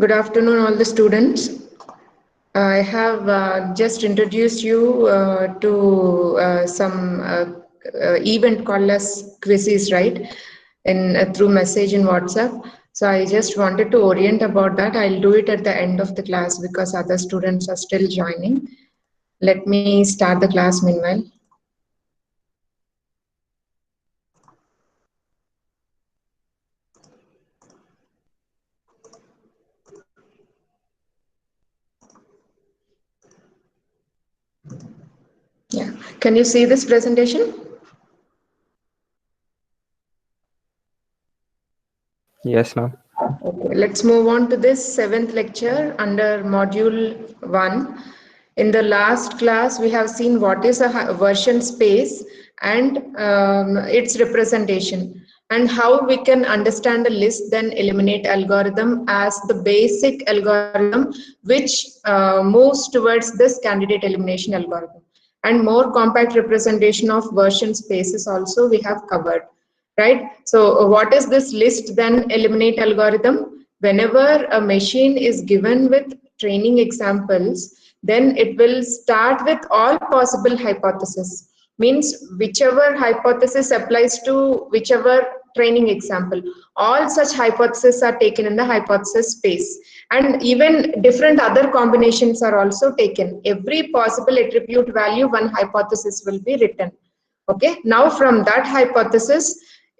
Good afternoon, all the students. I have just introduced you to some event called as quizzes, right? In through message in WhatsApp. So I just wanted to orient about that. I'll do it at the end of the class because other students are still joining. Let me start the class meanwhile. Yeah. Can you see this presentation? Yes, ma'am. Okay, let's move on to this seventh lecture under module 1. In the last class, we have seen what is a version space and its representation, and how we can understand a list then eliminate algorithm as the basic algorithm which moves towards this candidate elimination algorithm. And more compact representation of version spaces also we have covered, right? So what is this list then eliminate algorithm? Whenever a machine is given with training examples, then it will start with all possible hypotheses. Means whichever hypothesis applies to whichever training example, all such hypotheses are taken in the hypothesis space, and even different other combinations are also taken. Every possible attribute value, one hypothesis will be written. Okay, now from that hypothesis,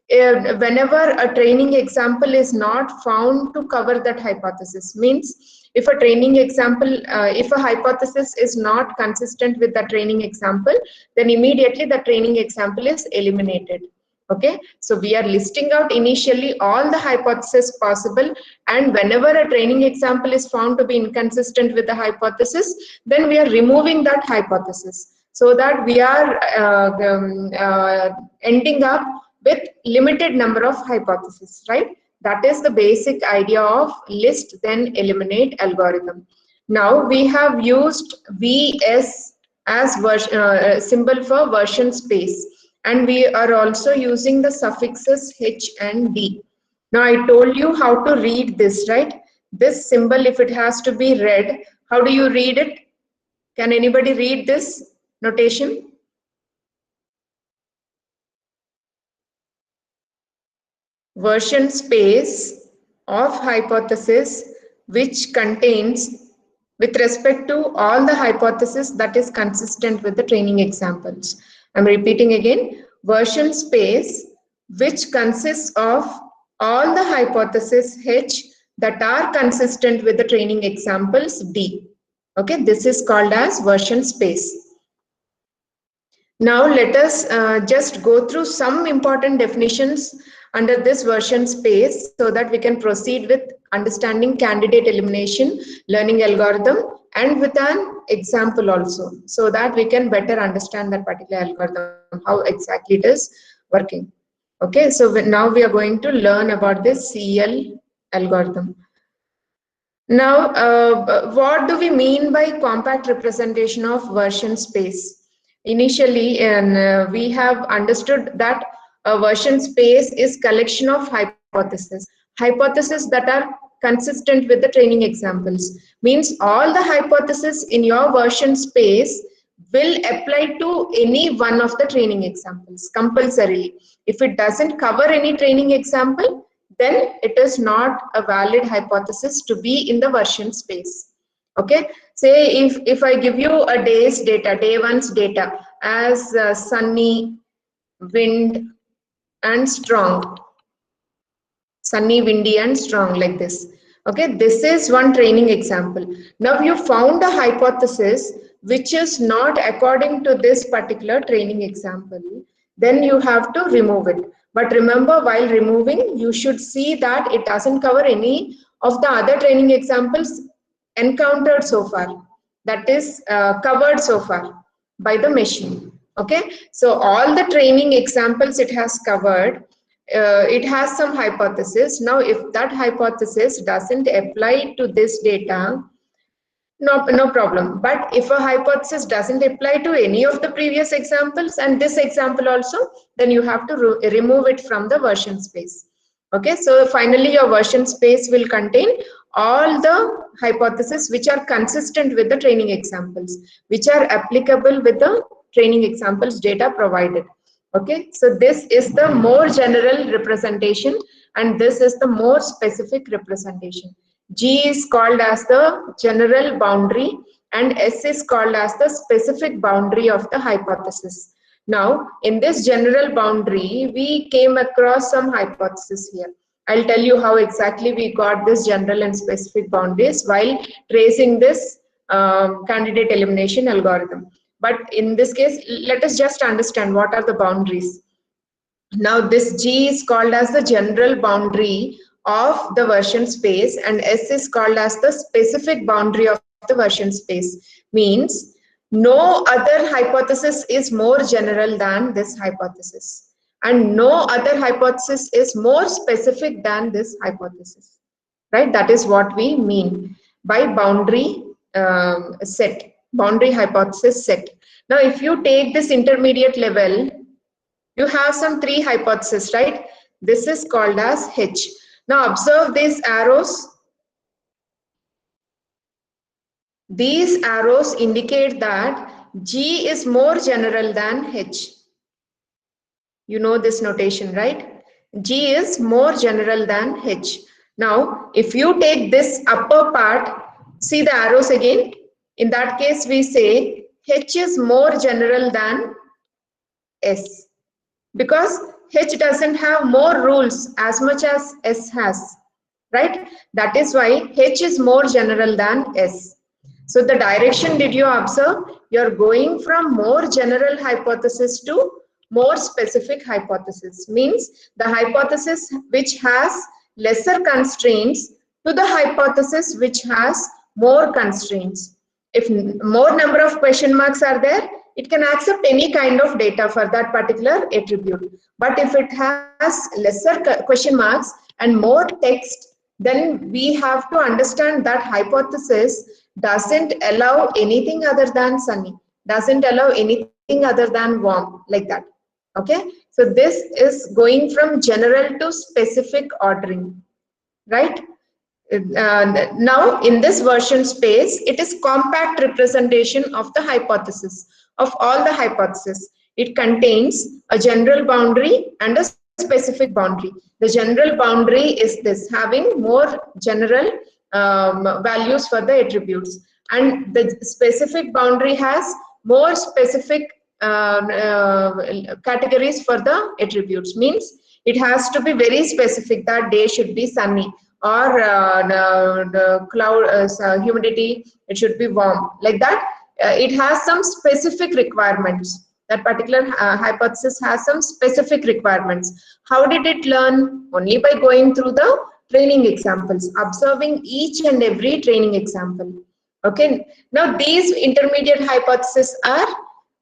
whenever a training example is not found to cover that hypothesis, means if a training example, if a hypothesis is not consistent with the training example, then immediately the training example is eliminated. Okay, so we are listing out initially all the hypotheses possible, and whenever a training example is found to be inconsistent with the hypothesis, then we are removing that hypothesis, so that we are ending up with limited number of hypotheses, right? That is the basic idea of list then eliminate algorithm. Now we have used VS as symbol for version space, and we are also using the suffixes H and D. Now I told you how to read this, right? This symbol, if it has to be read, how do you read it? Can anybody read this notation? Version space of hypothesis which contains with respect to all the hypothesis that is consistent with the training examples. I'm repeating again, version space which consists of all the hypothesis H that are consistent with the training examples D. Okay, this is called as version space. Now let us just go through some important definitions under this version space so that we can proceed with understanding candidate elimination learning algorithm, and with an example also, so that we can better understand that particular algorithm, how exactly it is working. Okay, so now we are going to learn about this CL algorithm. Now, what do we mean by compact representation of version space? Initially, and we have understood that a version space is collection of hypotheses that are consistent with the training examples. Means all the hypotheses in your version space will apply to any one of the training examples compulsorily. If it doesn't cover any training example, then it is not a valid hypothesis to be in the version space. Okay, say if I give you a day's data, day one's data as sunny, wind and strong, sunny, windy and strong, like this. Okay, this is one training example. Now you found a hypothesis which is not according to this particular training example, then you have to remove it. But remember, while removing, you should see that it doesn't cover any of the other training examples encountered so far, that is covered so far by the machine. Okay, so all the training examples it has covered, it has some hypothesis. Now if that hypothesis doesn't apply to this data, no problem. But if a hypothesis doesn't apply to any of the previous examples and this example also, then you have to remove it from the version space. Okay, so finally your version space will contain all the hypotheses which are consistent with the training examples, which are applicable with the training examples data provided. Okay, so this is the more general representation and this is the more specific representation. G is called as the general boundary and S is called as the specific boundary of the hypothesis. Now, in this general boundary, we came across some hypothesis here. I'll tell you how exactly we got this general and specific boundaries while tracing this candidate elimination algorithm. But in this case, let us just understand what are the boundaries. Now this G is called as the general boundary of the version space and S is called as the specific boundary of the version space. Means no other hypothesis is more general than this hypothesis and no other hypothesis is more specific than this hypothesis. Right? That is what we mean by boundary set, boundary hypothesis set. Now if you take this intermediate level, you have some three hypotheses, right? This is called as H. Now observe these arrows. These arrows indicate that G is more general than H. You know this notation, right? G is more general than H. Now, if you take this upper part, see the arrows again. In that case, we say H is more general than S. Because H doesn't have more rules as much as S has, right? That is why H is more general than S. So the direction, did you observe? You're going from more general hypothesis to more specific hypothesis. Means the hypothesis which has lesser constraints to the hypothesis which has more constraints. If more number of question marks are there, it can accept any kind of data for that particular attribute. But if it has lesser question marks and more text, then we have to understand that hypothesis doesn't allow anything other than sunny, doesn't allow anything other than warm, like that. Okay, so this is going from general to specific ordering, right? Now in this version space, it is compact representation of the hypothesis, of all the hypotheses. It contains a general boundary and a specific boundary. The general boundary is this, having more general values for the attributes, and the specific boundary has more specific categories for the attributes. Means it has to be very specific that day should be sunny, or the cloud humidity, it should be warm, like that. It has some specific requirements. That particular hypothesis has some specific requirements. How did it learn? Only by going through the training examples, observing each and every training example. Okay, now these intermediate hypotheses are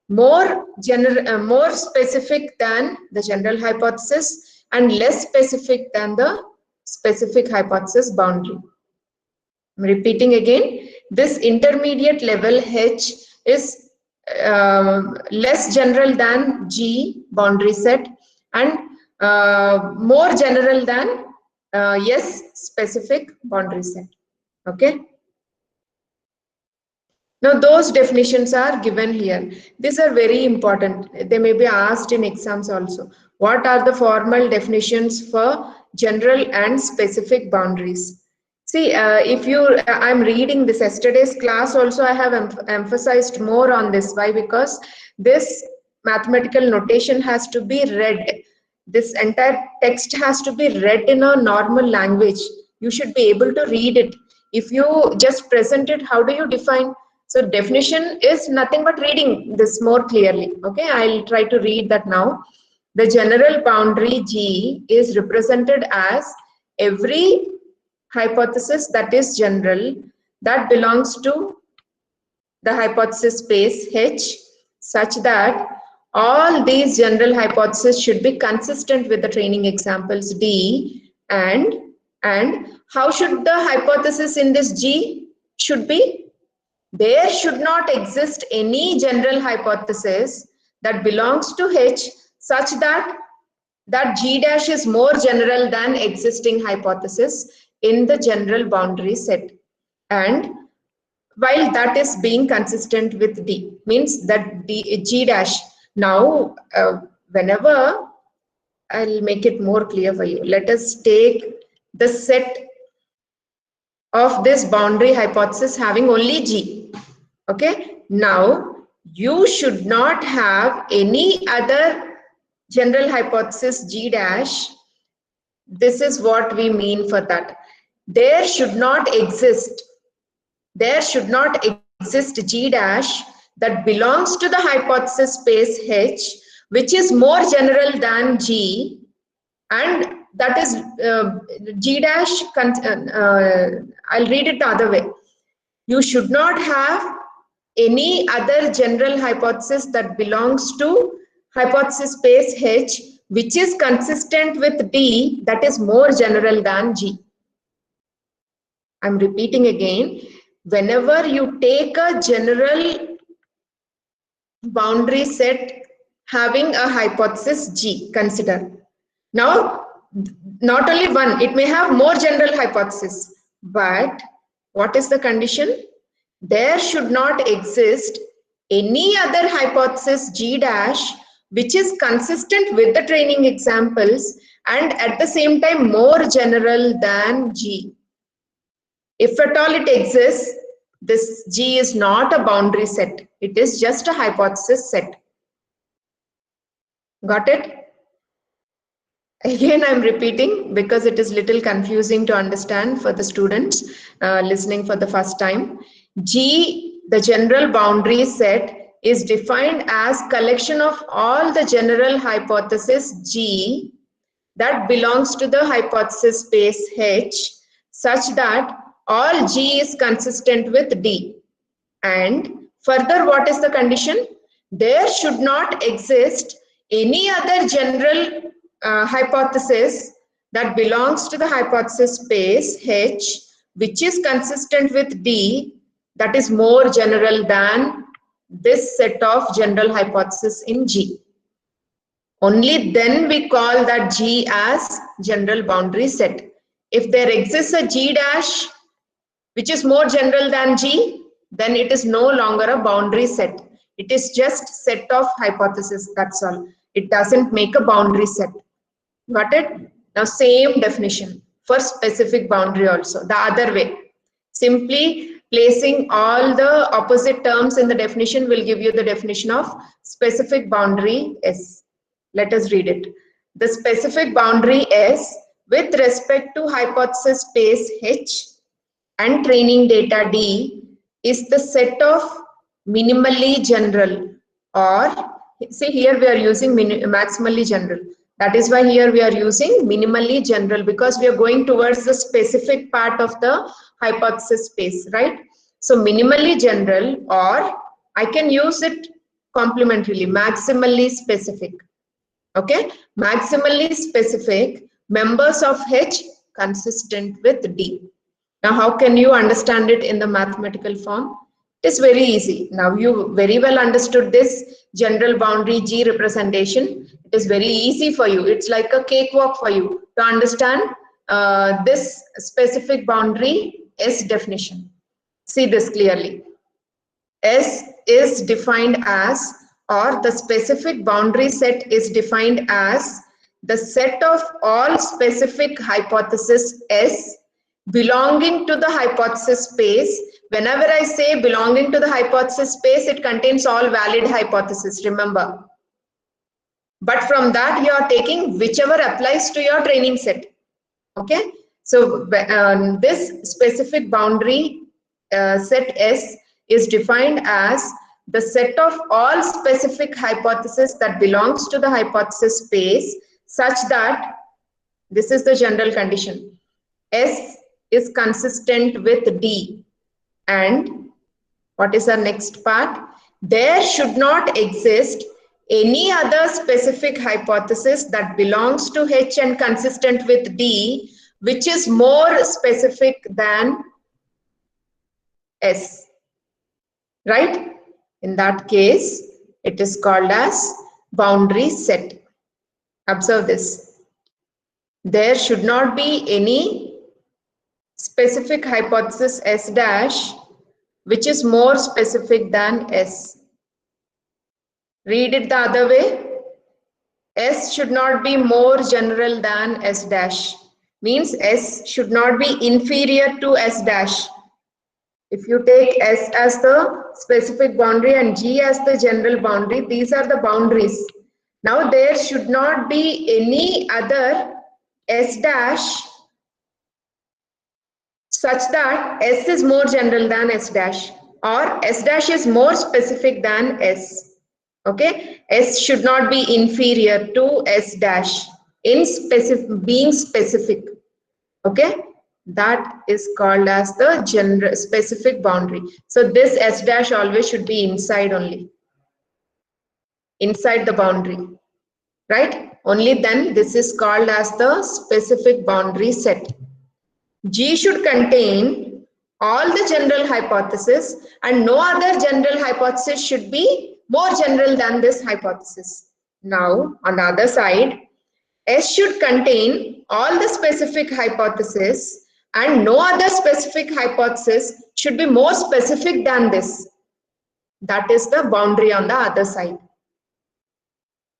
more general, more specific than the general hypothesis and less specific than the specific hypothesis boundary. I'm repeating again, this intermediate level H is less general than G boundary set and more general than S specific boundary set. Okay. Now those definitions are given here. These are very important. They may be asked in exams also. What are the formal definitions for general and specific boundaries? See, if you, I'm reading this yesterday's class also, I have emphasized more on this. Why? Because this mathematical notation has to be read. This entire text has to be read in a normal language. You should be able to read it. If you just present it, how do you define? So definition is nothing but reading this more clearly. Okay, I'll try to read that now. The general boundary G is represented as every hypothesis that is general, that belongs to the hypothesis space H, such that all these general hypotheses should be consistent with the training examples D, and how should the hypothesis in this G should be? There should not exist any general hypothesis that belongs to H such that that G dash is more general than existing hypothesis in the general boundary set. And while that is being consistent with D, means that G dash. Now, whenever, I'll make it more clear for you. Let us take the set of this boundary hypothesis having only G. Okay. Now, you should not have any other general hypothesis G dash. This is what we mean for that. There should not exist G dash that belongs to the hypothesis space H, which is more general than G, and that is G dash. I'll read it the other way. You should not have any other general hypothesis that belongs to hypothesis space H, which is consistent with D, that is more general than G. I'm repeating again. Whenever you take a general boundary set having a hypothesis G, consider. Now, not only one, it may have more general hypothesis, but what is the condition? There should not exist any other hypothesis G dash which is consistent with the training examples and at the same time more general than G. If at all it exists, this G is not a boundary set. It is just a hypothesis set. Got it? Again, I'm repeating because it is little confusing to understand for the students listening for the first time. G, the general boundary set, is defined as collection of all the general hypothesis G that belongs to the hypothesis space H such that all G is consistent with D. And further, what is the condition? There should not exist any other general hypothesis that belongs to the hypothesis space H which is consistent with D, that is more general than this set of general hypothesis in G. Only then we call that G as general boundary set. If there exists a G dash which is more general than G, then it is no longer a boundary set. It is just set of hypotheses, that's all. It doesn't make a boundary set. Got it? Now same definition for specific boundary also, the other way. Simply placing all the opposite terms in the definition will give you the definition of specific boundary S. Let us read it. The specific boundary S with respect to hypothesis space H and training data D is the set of minimally general, or see here we are using maximally general. That is why here we are using minimally general, because we are going towards the specific part of the hypothesis space, right? So minimally general, or I can use it complementarily, maximally specific. Okay, maximally specific members of H consistent with D. Now, how can you understand it in the mathematical form? It is very easy. Now, you very well understood this general boundary G representation. It is very easy for you. It's like a cakewalk for you to understand this specific boundary S definition. See this clearly. S is defined as, or the specific boundary set is defined as the set of all specific hypothesis S belonging to the hypothesis space. Whenever I say belonging to the hypothesis space, it contains all valid hypotheses, remember. But from that, you are taking whichever applies to your training set. Okay. So this specific boundary set S is defined as the set of all specific hypotheses that belongs to the hypothesis space such that, this is the general condition, S is consistent with D. And what is our next part? There should not exist any other specific hypothesis that belongs to H and consistent with D, which is more specific than S. Right? In that case, it is called as boundary set. Observe this. There should not be any specific hypothesis S dash which is more specific than S. Read it the other way. S should not be more general than S dash. Means S should not be inferior to S dash. If you take S as the specific boundary and G as the general boundary, these are the boundaries. Now there should not be any other S dash such that S is more general than S dash, or S dash is more specific than S. Okay, S should not be inferior to S dash in being specific. Okay, that is called as the general specific boundary. So this S dash always should be inside only, inside the boundary, right? Only then this is called as the specific boundary set. G should contain all the general hypotheses and no other general hypothesis should be more general than this hypothesis. Now, on the other side, S should contain all the specific hypotheses and no other specific hypothesis should be more specific than this. That is the boundary on the other side.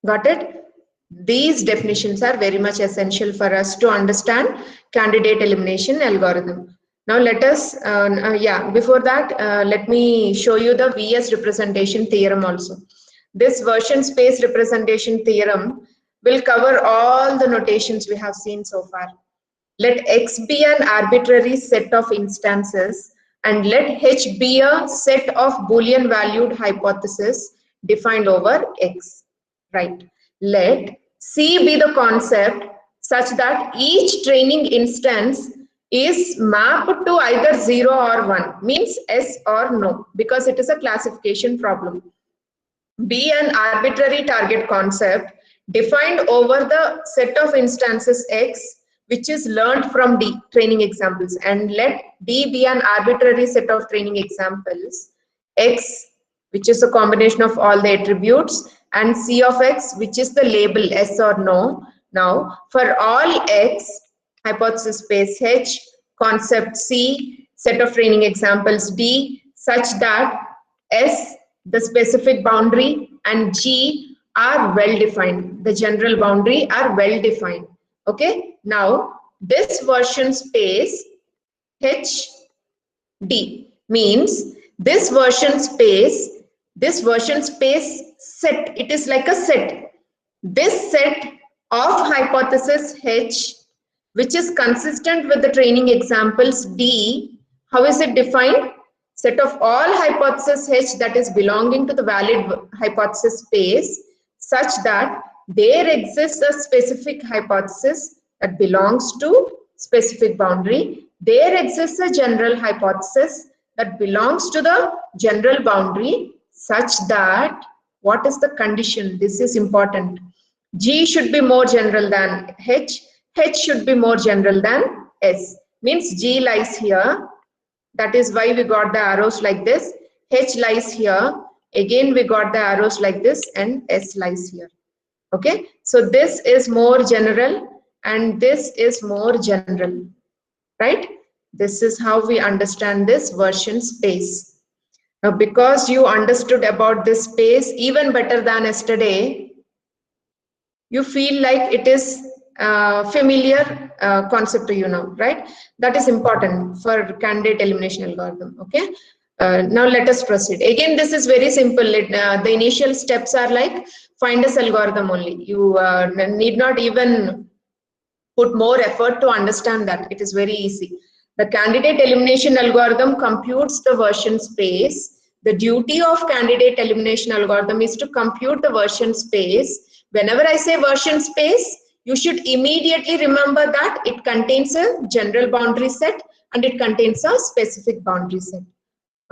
Got it? These definitions are very much essential for us to understand candidate elimination algorithm. Now let us, before that, let me show you the VS representation theorem also. This version space representation theorem will cover all the notations we have seen so far. Let X be an arbitrary set of instances and let H be a set of Boolean valued hypotheses defined over X, right? Let C be the concept such that each training instance is mapped to either 0 or 1, means yes or no, because it is a classification problem. Be an arbitrary target concept defined over the set of instances X, which is learned from D, training examples, and let D be an arbitrary set of training examples X, which is a combination of all the attributes, and C of X, which is the label yes or no. Now, for all X, hypothesis space H, concept C, set of training examples D, such that S, the specific boundary, and G are well defined. The general boundary are well defined. Okay. Now, this version space H D means this version space set, it is like a set. This set of hypothesis H, which is consistent with the training examples D, how is it defined? Set of all hypothesis H that is belonging to the valid hypothesis space such that there exists a specific hypothesis that belongs to specific boundary. There exists a general hypothesis that belongs to the general boundary such that, what is the condition? This is important. G should be more general than H. H should be more general than S. Means G lies here. That is why we got the arrows like this. H lies here. Again, we got the arrows like this, and S lies here. Okay. So this is more general and this is more general. Right? This is how we understand this version space. Now, because you understood about this space even better than yesterday, you feel like it is familiar concept to you now, right? That is important for candidate elimination algorithm. Okay. Now let us proceed. Again, this is very simple. The initial steps are like find us algorithm only. You need not even put more effort to understand that. It is very easy. The candidate elimination algorithm computes the version space. The duty of candidate elimination algorithm is to compute the version space. Whenever I say version space, you should immediately remember that it contains a general boundary set and it contains a specific boundary set.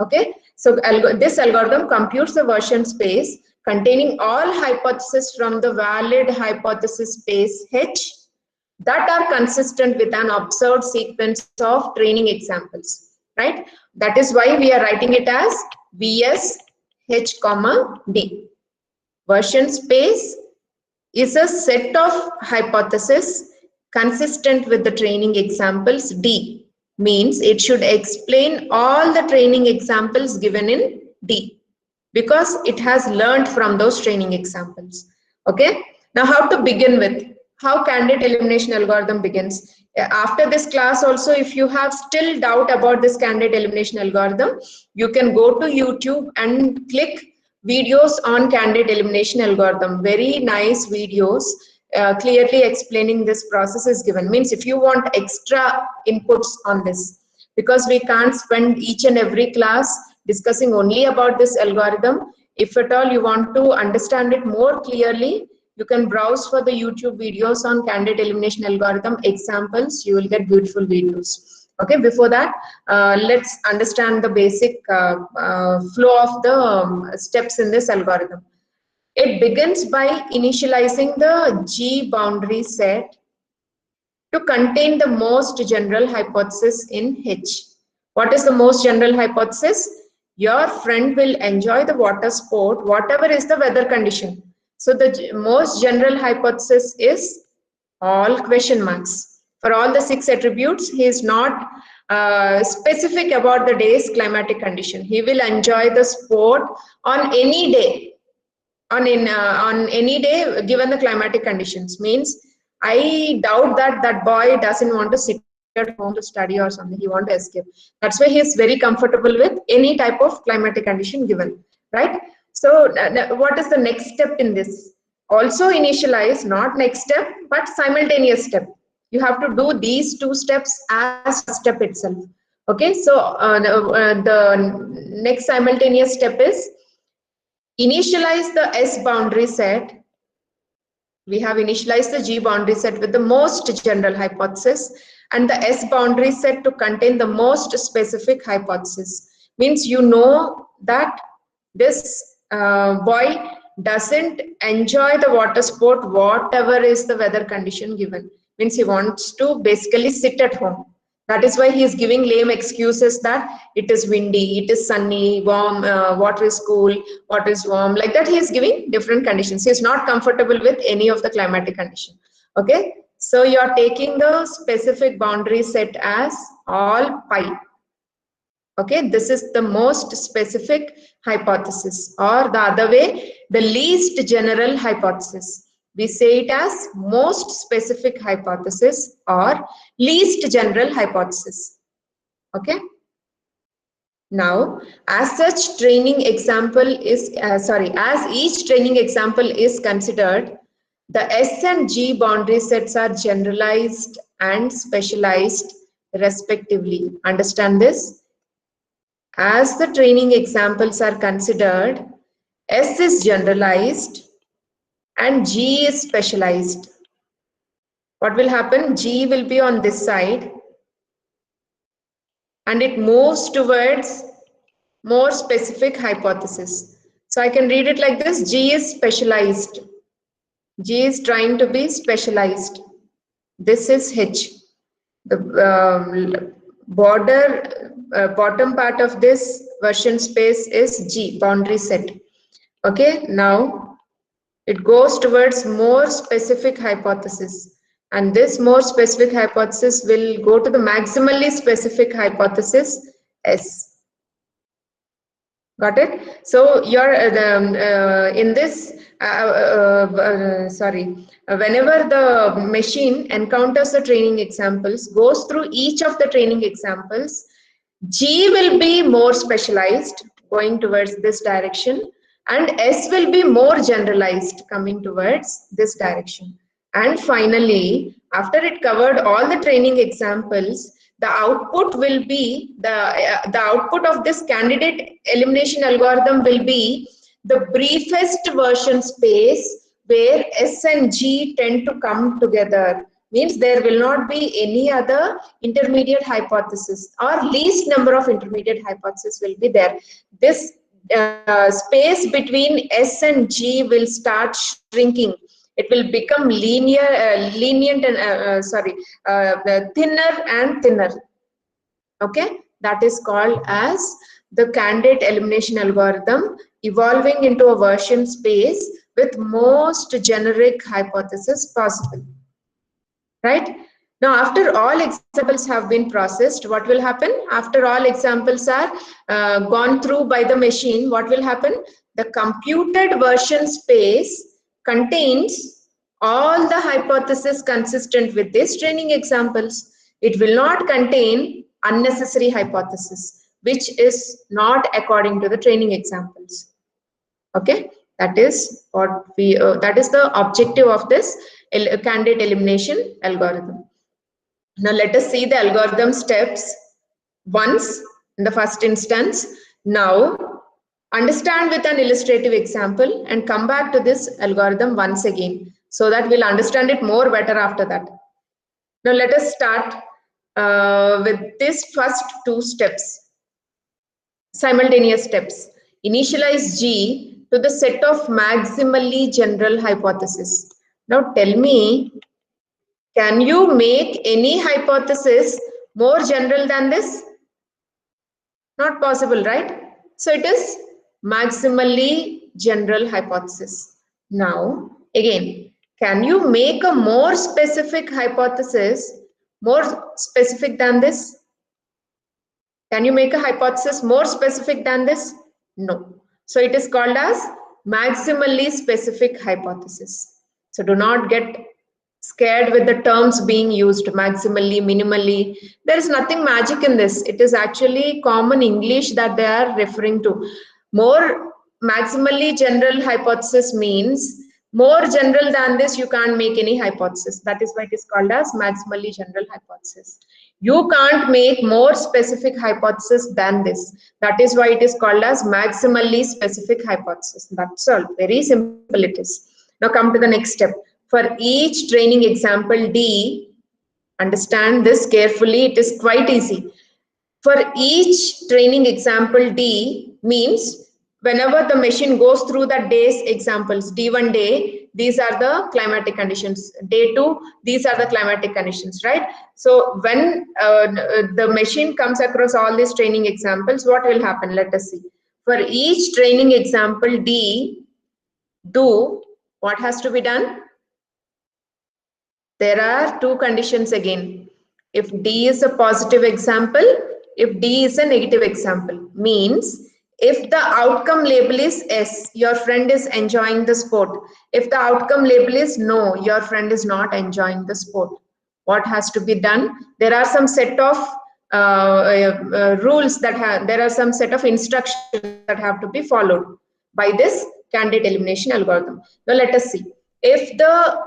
Okay, so this algorithm computes the version space containing all hypotheses from the valid hypothesis space H that are consistent with an observed sequence of training examples, right? That is why we are writing it as VS H, D. Version space is a set of hypotheses consistent with the training examples. D means it should explain all the training examples given in D because it has learned from those training examples. Okay, now how to begin with, how candidate elimination algorithm begins. After this class also, if you have still doubt about this candidate elimination algorithm, you can go to YouTube and click videos on candidate elimination algorithm. Very nice videos clearly explaining this process is given. Means if you want extra inputs on this, because we can't spend each and every class discussing only about this algorithm. If at all you want to understand it more clearly, you can browse for the YouTube videos on candidate elimination algorithm examples. You will get beautiful videos. Okay, before that, let's understand the basic flow of the steps in this algorithm. It begins by initializing the G boundary set to contain the most general hypothesis in H. What is the most general hypothesis? Your friend will enjoy the water sport, whatever is the weather condition. So the most general hypothesis is all question marks. For all the 6 attributes, he is not specific about the day's climatic condition. He will enjoy the sport on any day, on any day given the climatic conditions. Means I doubt that that boy doesn't want to sit at home to study or something. He wants to escape. That's why he is very comfortable with any type of climatic condition given, right? So what is the next step in this? Also initialize, not next step, but simultaneous step. You have to do these 2 steps as one step itself. Okay, so the next simultaneous step is initialize the S boundary set. We have initialized the G boundary set with the most general hypothesis and the S boundary set to contain the most specific hypothesis. Means you know that this boy doesn't enjoy the water sport whatever is the weather condition given. Means he wants to basically sit at home. That is why he is giving lame excuses that it is windy, it is sunny, warm, water is cool, water is warm. Like that, he is giving different conditions. He is not comfortable with any of the climatic condition. Okay, so you are taking the specific boundary set as all pi. Okay, this is the most specific hypothesis, or the other way, the least general hypothesis. We say it as most specific hypothesis or least general hypothesis. Okay. Now, as such training example is, as each training example is considered, the S and G boundary sets are generalized and specialized respectively. Understand this? As the training examples are considered, S is generalized and G is specialized. What will happen? G will be on this side and it moves towards more specific hypothesis. So I can read it like this: G is specialized. G is trying to be specialized. This is H. The bottom part of this version space is G, boundary set. Okay, now it goes towards more specific hypothesis. And this more specific hypothesis will go to the maximally specific hypothesis S. Got it? So you're in this, whenever the machine encounters the training examples, goes through each of the training examples, G will be more specialized, going towards this direction, and S will be more generalized, coming towards this direction. And finally, after it covered all the training examples, the output will be, the output of this candidate elimination algorithm will be the briefest version space where S and G tend to come together. Means there will not be any other intermediate hypothesis, or least number of intermediate hypotheses will be there. This space between S and G will start shrinking. It will become lenient and thinner and thinner. Okay, that is called as the candidate elimination algorithm evolving into a version space with most generic hypothesis possible. Right? Now, after all examples have been processed, what will happen? After all examples are gone through by the machine, what will happen? The computed version space contains all the hypotheses consistent with these training examples. It will not contain unnecessary hypothesis, which is not according to the training examples. Okay, that is what we that is the objective of this candidate elimination algorithm. Now let us see the algorithm steps once in the first instance. Now understand with an illustrative example and come back to this algorithm once again so that we'll understand it more better after that. Now let us start with these first two steps, simultaneous steps. Initialize G to the set of maximally general hypotheses. Now tell me, can you make any hypothesis more general than this? Not possible, right? So it is maximally general hypothesis. Now, again, can you make a more specific hypothesis more specific than this? Can you make a hypothesis more specific than this? No. So it is called as maximally specific hypothesis. So do not get scared with the terms being used, maximally, minimally. There is nothing magic in this. It is actually common English that they are referring to. More maximally general hypothesis means more general than this, you can't make any hypothesis. That is why it is called as maximally general hypothesis. You can't make more specific hypothesis than this. That is why it is called as maximally specific hypothesis. That's all. Very simple it is. Now come to the next step. For each training example D, understand this carefully, it is quite easy. For each training example D means whenever the machine goes through the day's examples, D1 day, these are the climatic conditions. Day 2, these are the climatic conditions, right? So when the machine comes across all these training examples, what will happen? Let us see. For each training example D, do what has to be done? There are two conditions again. If D is a positive example, if D is a negative example, means if the outcome label is S, your friend is enjoying the sport. If the outcome label is no, your friend is not enjoying the sport. What has to be done? There are some set of rules that have, there are some set of instructions that have to be followed by this candidate elimination algorithm. Now let us see. If the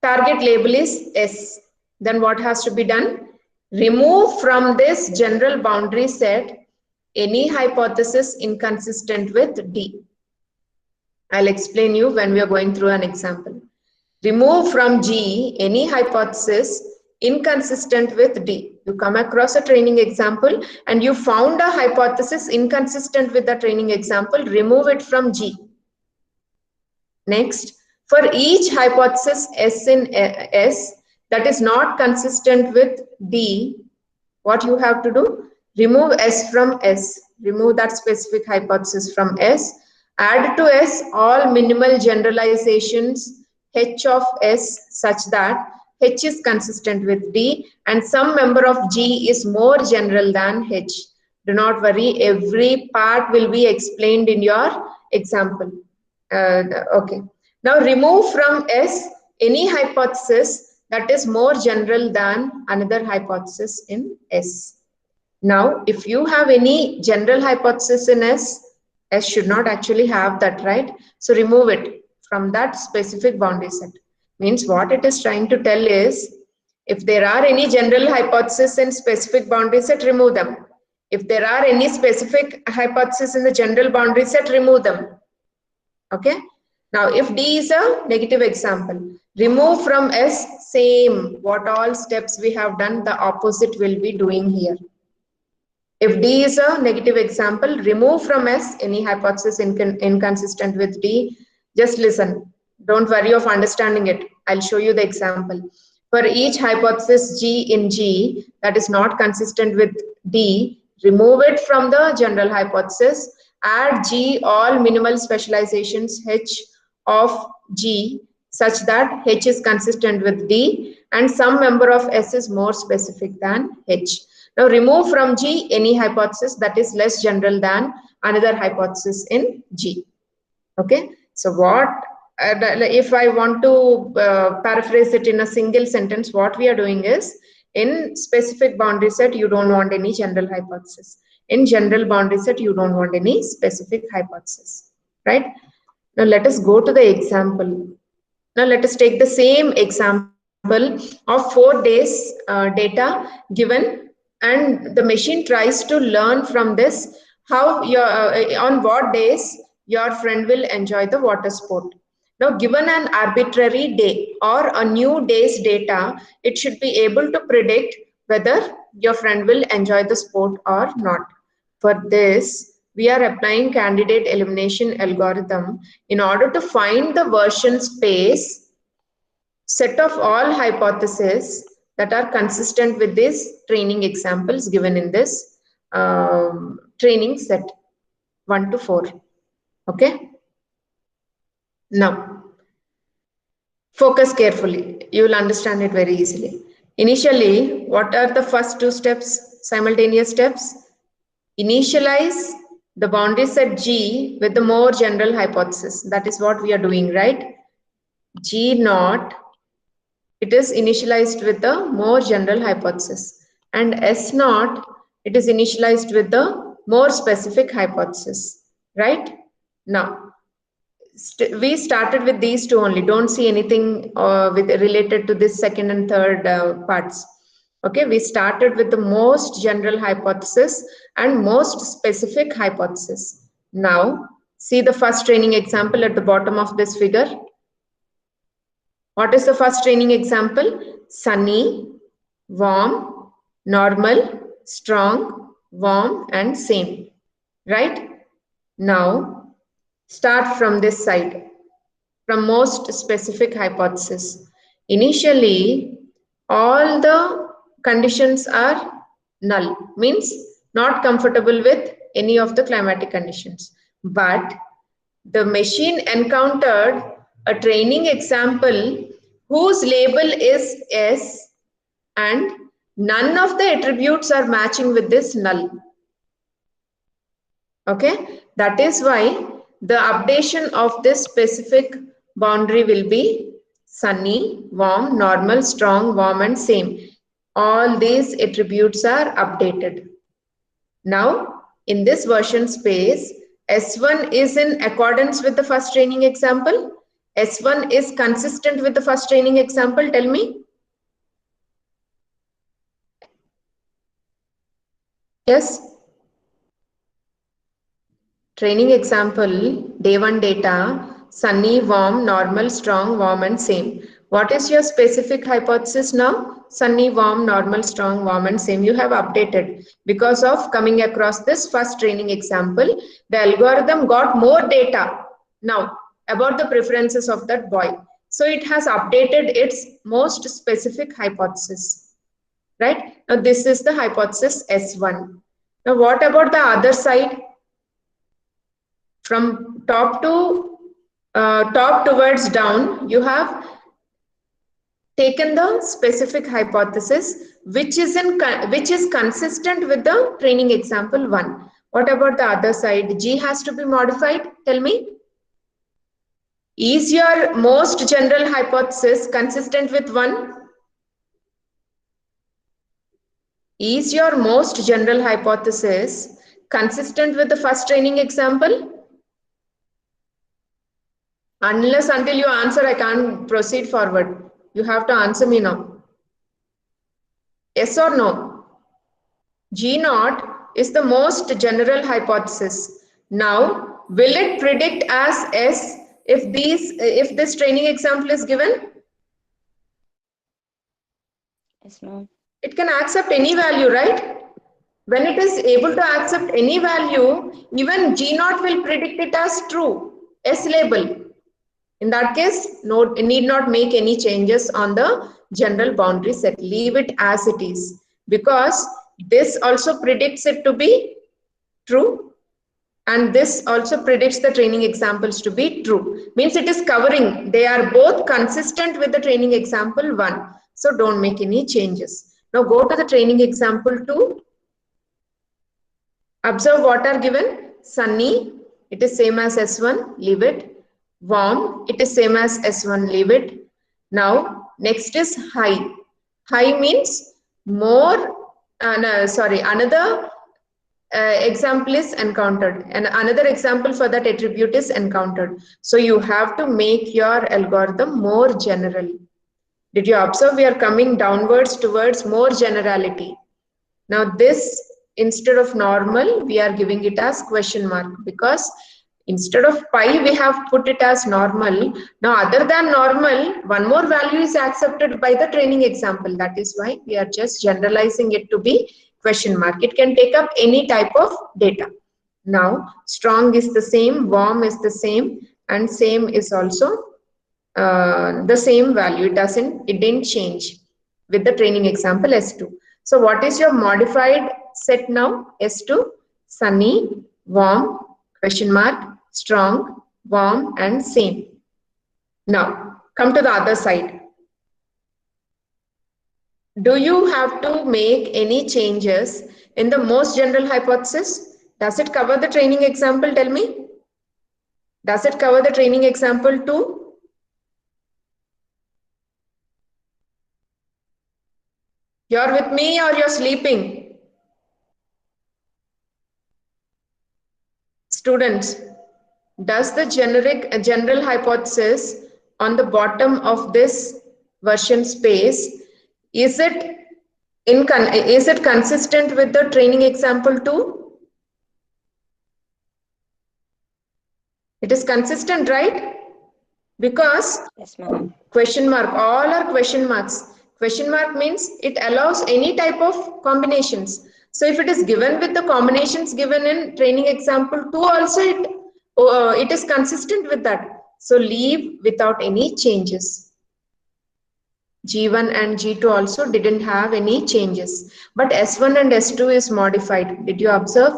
target label is S, then what has to be done? Remove from this general boundary set any hypothesis inconsistent with D. I'll explain you when we are going through an example. Remove from G any hypothesis inconsistent with D. You come across a training example and you found a hypothesis inconsistent with the training example, remove it from G. Next, for each hypothesis S in S that is not consistent with D, what you have to do? Remove S from S. Remove that specific hypothesis from S. Add to S all minimal generalizations H of S such that H is consistent with D and some member of G is more general than H. Do not worry, every part will be explained in your example. Okay. Now remove from S any hypothesis that is more general than another hypothesis in S. Now, if you have any general hypothesis in S, S should not actually have that, right? So remove it from that specific boundary set. Means what it is trying to tell is, if there are any general hypothesis in specific boundary set, remove them. If there are any specific hypothesis in the general boundary set, remove them. Okay. Now, if D is a negative example, remove from S, same, what all steps we have done, the opposite will be doing here. If D is a negative example, remove from S any hypothesis inconsistent with D. Just listen. Don't worry of understanding it. I'll show you the example. For each hypothesis G in G that is not consistent with D, remove it from the general hypothesis. Add G all minimal specializations H of G such that H is consistent with D and some member of S is more specific than H. Now remove from G any hypothesis that is less general than another hypothesis in G. Okay, so what if I want to paraphrase it in a single sentence, what we are doing is, in specific boundary set you don't want any general hypothesis, in general boundary set you don't want any specific hypothesis, right? Now let us go to the example. Now let us take the same example of 4 days data given, and the machine tries to learn from this how your on what days your friend will enjoy the water sport. Now given an arbitrary day or a new day's data, it should be able to predict whether your friend will enjoy the sport or not. For this, we are applying candidate elimination algorithm in order to find the version space set of all hypotheses that are consistent with these training examples given in this training set 1 to 4. Okay. Now, focus carefully. You will understand it very easily. Initially, what are the first 2 steps, simultaneous steps? Initialize the boundary set G with the more general hypothesis. That is what we are doing, right? G naught, it is initialized with the more general hypothesis, and S naught, it is initialized with the more specific hypothesis, right? Now, we started with these 2 only. Don't see anything with related to this second and third parts. Okay, we started with the most general hypothesis and most specific hypothesis. Now, see the first training example at the bottom of this figure. What is the first training example? Sunny, warm, normal, strong, warm, and same. Right? Now, start from this side, from most specific hypothesis. Initially, all the conditions are null, means not comfortable with any of the climatic conditions. But the machine encountered a training example whose label is S and none of the attributes are matching with this null. Okay, that is why the updation of this specific boundary will be sunny, warm, normal, strong, warm, and same. All these attributes are updated. Now, in this version space, S1 is in accordance with the first training example. S1 is consistent with the first training example. Tell me. Yes. Training example, day 1 data, sunny, warm, normal, strong, warm, and same. What is your specific hypothesis now? Sunny, warm, normal, strong, warm, and same. You have updated because of coming across this first training example. The algorithm got more data now about the preferences of that boy. So it has updated its most specific hypothesis. Right? Now this is the hypothesis S1. Now what about the other side? From top towards down, you have taken the specific hypothesis which is consistent with the training example 1. What about the other side? G has to be modified. Tell me. Is your most general hypothesis consistent with 1? Is your most general hypothesis consistent with the first training example? Unless until you answer, I can't proceed forward. You have to answer me now. Yes or no? G naught is the most general hypothesis. Now, will it predict as S if this training example is given? Yes, ma'am. It can accept any value, right? When it is able to accept any value, even G naught will predict it as true, S label. In that case, no, need not make any changes on the general boundary set. Leave it as it is because this also predicts it to be true. And this also predicts the training examples to be true. Means it is covering, they are both consistent with the training example 1. So don't make any changes. Now go to the training example 2. Observe what are given. Sunny, it is same as S1, leave it. Warm, it is same as S1, leave it. Now next is high. High means more, no, sorry, another example is encountered, and another example for that attribute is encountered. So you have to make your algorithm more general. Did you observe we are coming downwards towards more generality? Now this, instead of normal, we are giving it as question mark, because instead of pi we have put it as normal. Now other than normal, one more value is accepted by the training example. That is why we are just generalizing it to be question mark. It can take up any type of data. Now strong is the same, warm is the same, and same is also the same value. It didn't change with the training example S2. So what is your modified set now? S2, sunny, warm, question mark, strong, warm, and same. Now come to the other side. Do you have to make any changes in the most general hypothesis? Does it cover the training example? Tell me. Does it cover the training example too? You're with me or you're sleeping? Students, does the general hypothesis on the bottom of this version space, is it consistent with the training example too? It is consistent, right? Because Yes, ma'am. question mark, all are question marks. Question mark means it allows any type of combinations. So if it is given with the combinations given in training example 2 also, it is consistent with that. So leave without any changes. G1 and G2 also didn't have any changes, but S1 and S2 is modified. Did you observe?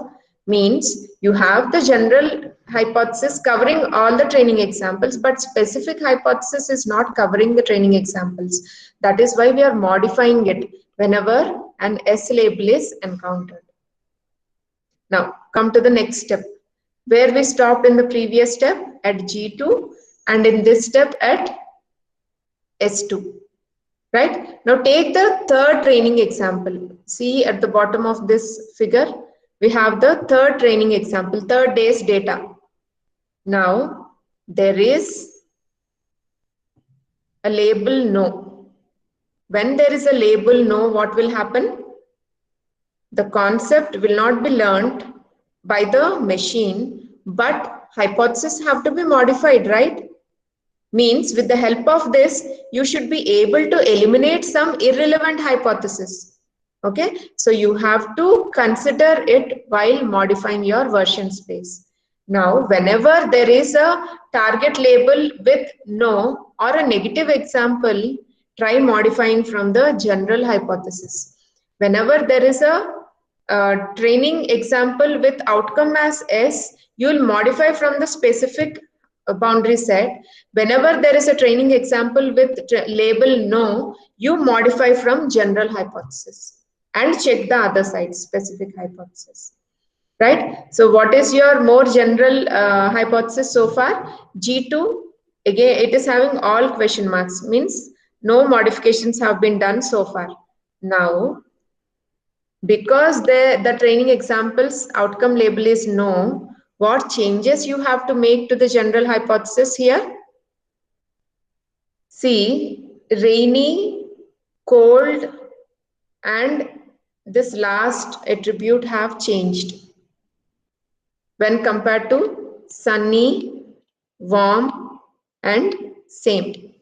Means you have the general hypothesis covering all the training examples, but specific hypothesis is not covering the training examples. That is why we are modifying it whenever an S label is encountered. Now come to the next step, where we stopped in the previous step at G2, and in this step at S2. Right? Now take the third training example. See at the bottom of this figure, we have the third training example, third day's data. Now there is a label no. When there is a label no, what will happen? The concept will not be learned by the machine, but hypotheses have to be modified, right? Means with the help of this, you should be able to eliminate some irrelevant hypothesis. Okay, so you have to consider it while modifying your version space. Now, whenever there is a target label with no or a negative example, try modifying from the general hypothesis. Whenever there is a training example with outcome as S, you will modify from the specific boundary set. Whenever there is a training example with label no, you modify from general hypothesis and check the other side, specific hypothesis. Right? So what is your more general hypothesis so far? G2, again it is having all question marks, means no modifications have been done so far. Now because the training examples outcome label is no, what changes you have to make to the general hypothesis here? See, rainy, cold, and this last attribute have changed when compared to sunny, warm, and same.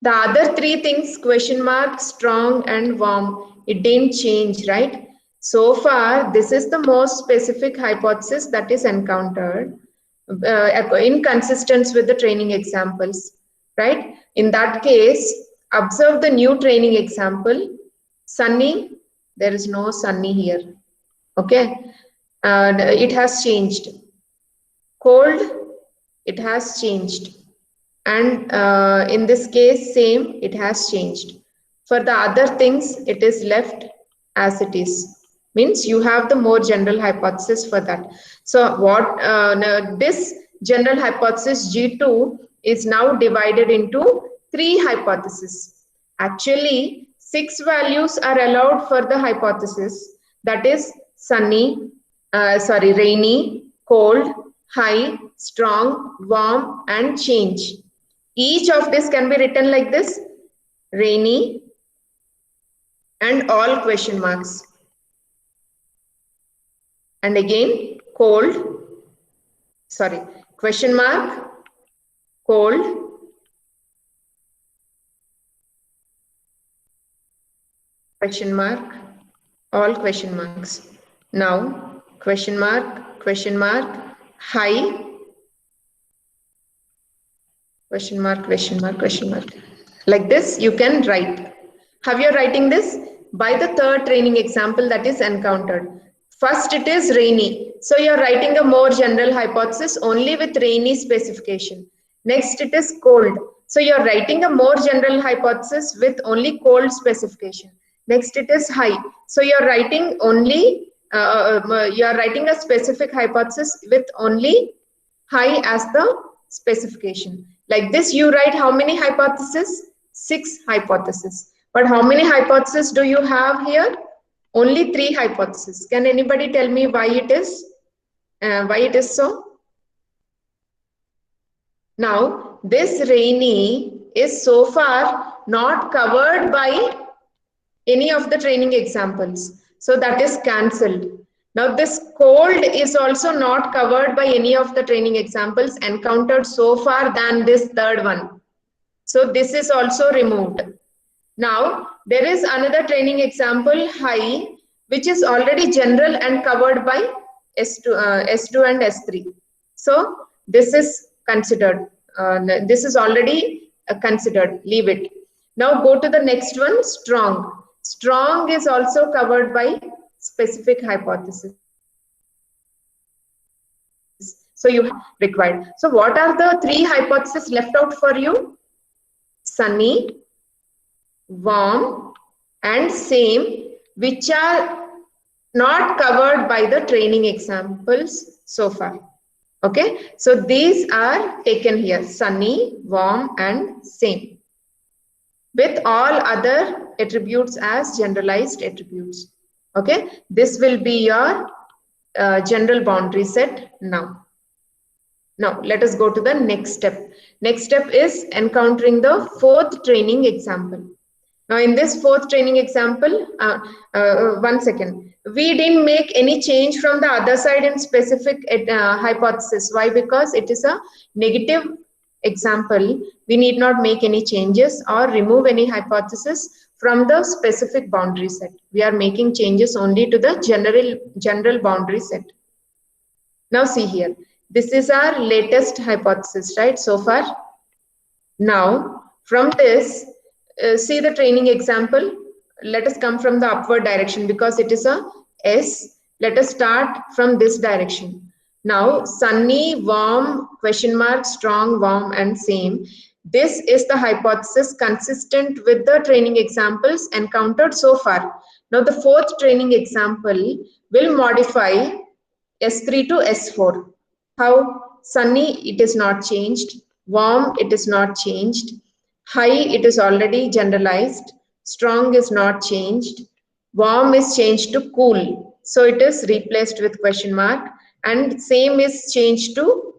The other three things, question mark, strong, and warm, it didn't change, right? So far, this is the most specific hypothesis that is encountered in consistence with the training examples, right? In that case, observe the new training example. Sunny, there is no sunny here, okay? It has changed. Cold, it has changed. And in this case, same, it has changed. For the other things, it is left as it is. Means you have the more general hypothesis for that. So what now this general hypothesis G2 is now divided into 3 hypotheses. Actually, 6 values are allowed for the hypothesis, that is sunny, rainy, cold, high, strong, warm, and change. Each of this can be written like this: rainy and all question marks. And again, cold, question mark, cold, question mark, all question marks. Now, question mark, high, question mark, question mark, question mark. Like this, you can write. How you are writing this? By the third training example that is encountered. First, it is rainy. So you are writing a more general hypothesis only with rainy specification. Next, it is cold. So you are writing a more general hypothesis with only cold specification. Next, it is high. So you are writing only, you are writing a specific hypothesis with only high as the specification. Like this, you write how many hypotheses? 6 hypotheses. But how many hypotheses do you have here? Only 3 hypotheses. Can anybody tell me why it is? Why it is so? Now, this rainy is so far not covered by any of the training examples. So that is cancelled. Now this cold is also not covered by any of the training examples encountered so far than this third one. So this is also removed. Now there is another training example, high, which is already general and covered by S2 and S3. So this is considered. This is already considered. Leave it. Now go to the next one, strong. Strong is also covered by specific hypothesis. So you have required. So what are the 3 hypotheses left out for you? Sunny, warm, and same, which are not covered by the training examples so far. Okay, so these are taken here: sunny, warm, and same, with all other attributes as generalized attributes. Okay, this will be your general boundary set now. Now let us go to the next step. Next step is encountering the 4th training example. Now in this 4th training example, 1 second, we didn't make any change from the other side in specific hypothesis. Why? Because it is a negative example. We need not make any changes or remove any hypothesis from the specific boundary set. We are making changes only to the general boundary set. Now see here, this is our latest hypothesis, right, so far. Now from this, see the training example. Let us come from the upward direction because it is a S. Let us start from this direction. Now sunny, warm, question mark, strong, warm, and same. This is the hypothesis consistent with the training examples encountered so far. Now the 4th training example will modify S3 to S4. How? Sunny, it is not changed. Warm, it is not changed. High, it is already generalized. Strong is not changed. Warm is changed to cool. So it is replaced with question mark. And same is changed to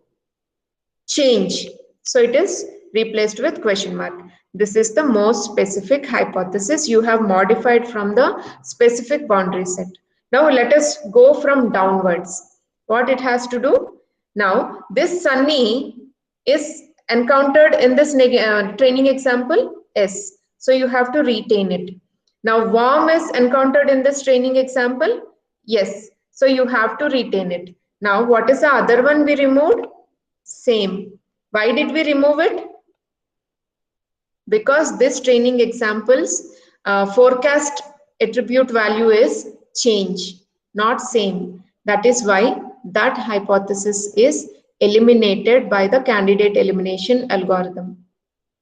change. So it is replaced with question mark. This is the most specific hypothesis you have modified from the specific boundary set. Now let us go from downwards. What it has to do? Now this sunny is encountered in this training example S. So you have to retain it. Now warm is encountered in this training example. Yes. So you have to retain it. Now what is the other one we removed? Same. Why did we remove it? Because this training examples forecast attribute value is change, not same. That is why that hypothesis is eliminated by the candidate elimination algorithm.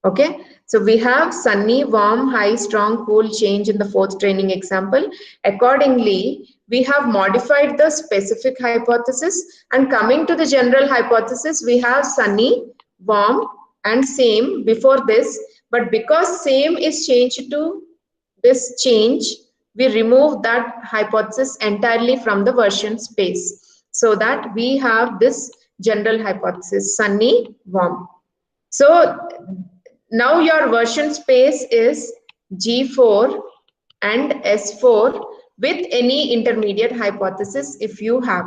Okay, so we have sunny, warm, high, strong, cool change in the fourth training example. Accordingly, we have modified the specific hypothesis, and coming to the general hypothesis, we have sunny, warm, and same before this, but because same is changed to this change, we remove that hypothesis entirely from the version space so that we have this general hypothesis sunny, warm. So now your version space is G4 and S4 with any intermediate hypothesis if you have,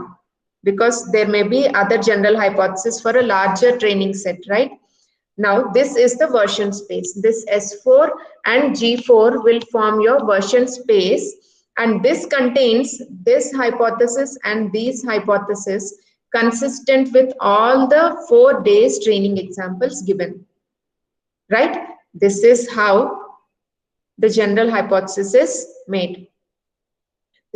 because there may be other general hypothesis for a larger training set, right? Now this is the version space. This S4 and G4 will form your version space, and this contains this hypothesis and these hypotheses consistent with all the 4 days training examples given. Right? This is how the general hypothesis is made.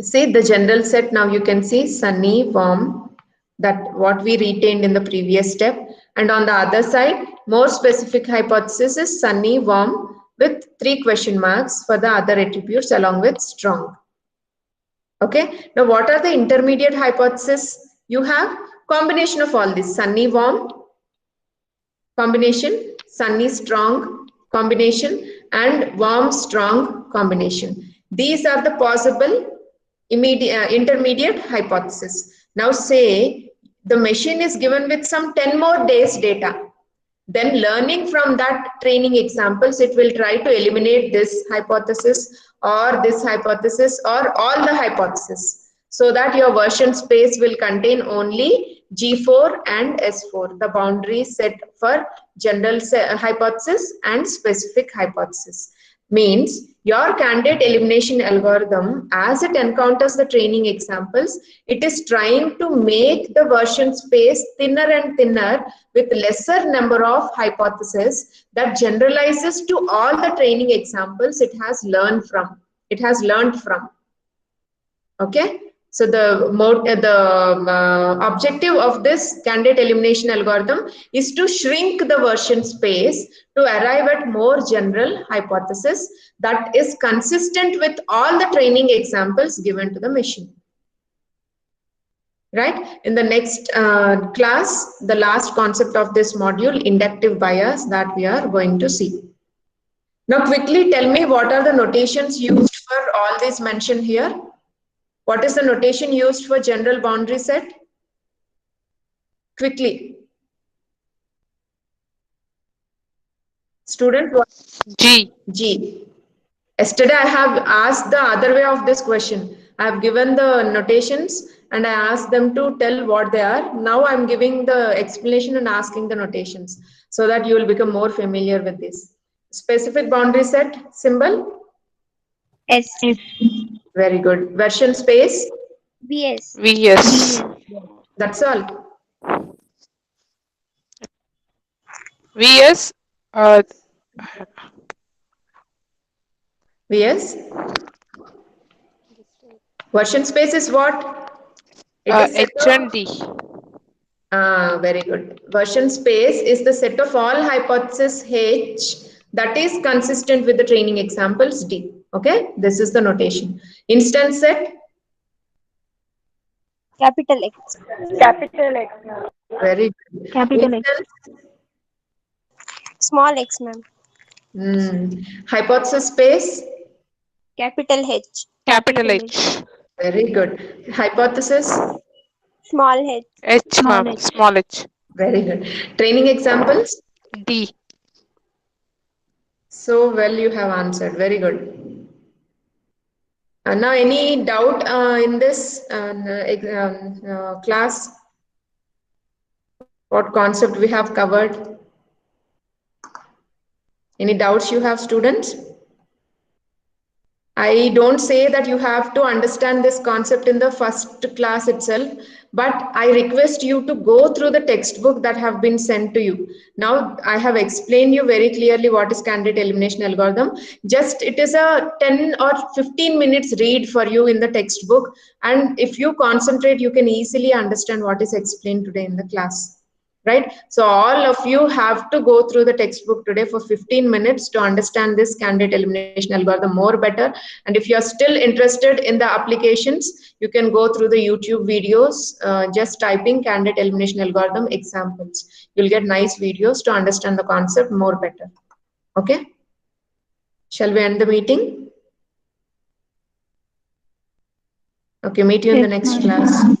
See the general set, now you can see sunny, warm, that what we retained in the previous step. And on the other side, more specific hypothesis is sunny, warm with 3 question marks for the other attributes along with strong. Okay, now what are the intermediate hypotheses? You have combination of all this, sunny, warm, combination, sunny strong combination, and warm strong combination. These are the possible intermediate hypothesis. Now say the machine is given with some 10 more days data. Then learning from that training examples, it will try to eliminate this hypothesis or all the hypotheses, so that your version space will contain only G4 and S4, the boundary set for general hypothesis and specific hypothesis. Means your candidate elimination algorithm, as it encounters the training examples, it is trying to make the version space thinner and thinner with lesser number of hypotheses that generalizes to all the training examples it has learned from. Okay, so the objective of this candidate elimination algorithm is to shrink the version space to arrive at more general hypothesis that is consistent with all the training examples given to the machine. Right? In the next class, the last concept of this module, inductive bias, that we are going to see. Now quickly tell me, what are the notations used for all these mentioned here? What is the notation used for general boundary set? Quickly. Student, what? G. G. Yesterday I have asked the other way of this question. I have given the notations and I asked them to tell what they are. Now I am giving the explanation and asking the notations so that you will become more familiar with this. Specific boundary set symbol? S. Very good. Version space? VS. VS. That's all. VS. Yes. Version space is what? It is set H of, and D. very good. Version space is the set of all hypothesis H that is consistent with the training examples D. Okay, this is the notation. Instance set? Capital X. Very good. Capital X. Instance? Small x, ma'am. Hypothesis space? Capital H. Capital H. Very good. Hypothesis? Small h. H, ma'am. Small H. Very good. Training examples? D. So well you have answered. Very good. Now any doubt in this class? What concept we have covered? Any doubts you have, students? I don't say that you have to understand this concept in the first class itself, but I request you to go through the textbook that have been sent to you. Now I have explained you very clearly what is candidate elimination algorithm. Just it is a 10 or 15 minutes read for you in the textbook, and if you concentrate, you can easily understand what is explained today in the class. right? So all of you have to go through the textbook today for 15 minutes to understand this candidate elimination algorithm more better. And if you are still interested in the applications, you can go through the YouTube videos, just typing candidate elimination algorithm examples. You'll get nice videos to understand the concept more better. Okay? Shall we end the meeting? Okay, meet you in the Yes, next ma'am. class.